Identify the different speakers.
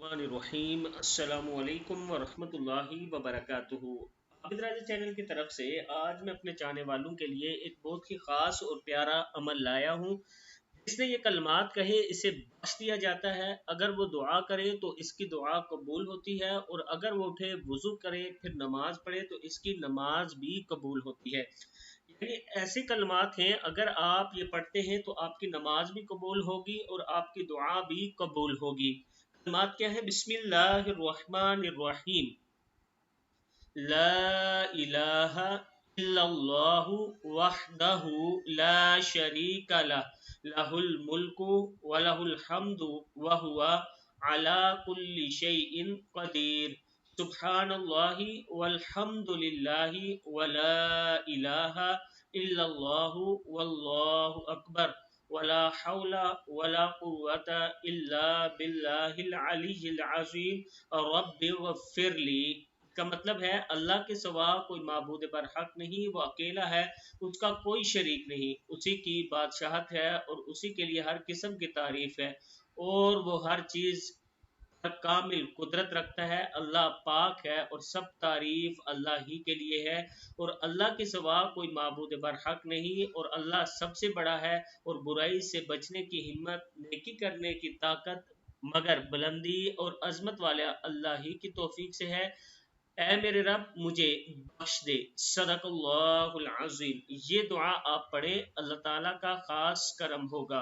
Speaker 1: रहमान अस्सलामु अलैकुम वरहमतुल्लाहि वबरकातुहू। आबिद राजा चैनल की तरफ से आज मैं अपने चाहने वालों के लिए एक बहुत ही ख़ास और प्यारा अमल लाया हूँ। जिसने ये कलमात कहे इसे बख्श दिया जाता है। अगर वो दुआ करे तो इसकी दुआ कबूल होती है, और अगर वो उठे वज़ू करे फिर नमाज पढ़े तो इसकी नमाज भी कबूल होती है। यानी ऐसे कलमात हैं, अगर आप ये पढ़ते हैं तो आपकी नमाज भी कबूल होगी और आपकी दुआ भी कबूल होगी। कलमात क्या है? बिस्मिल्लाहिर्रहमानिर्रहीम। ला इलाहा इल्लल्लाहु वहदहु ला शरीका लह लहुल मुल्कु व लहुल हम्दु व हुवा अला कुल्ली शैइन कदीर। सुब्हानल्लाहि वल्हम्दुलिल्लाहि व ला इलाहा इल्लल्लाहु वल्लाहु अकबर वला हौला वला कुव्वता इल्ला बिल्लाहिल अलिय्यिल अज़ीम रब्बि गफ़्फ़िरली। का मतलब है, अल्लाह के सिवा कोई माबूद बरहक नहीं, वो अकेला है, उसका कोई शरीक नहीं, उसी की बादशाहत है और उसी के लिए हर किस्म की तारीफ है, और वो हर चीज़ पर कामिल कुदरत रखता है। अल्लाह पाक है और सब तारीफ अल्लाह ही के लिए है, और अल्लाह के सिवा कोई माबूद बरहक नहीं, और अल्लाह सबसे बड़ा है, और बुराई से बचने की हिम्मत, नेकी करने की ताकत मगर बुलंदी और अजमत वाले अल्लाह ही की तौफीक से है। ऐ मेरे रब मुझे बख्श दे। सदक़ल्लाहुल अज़ीम। ये दुआ आप पढ़ें, अल्लाह ताला का खास करम होगा।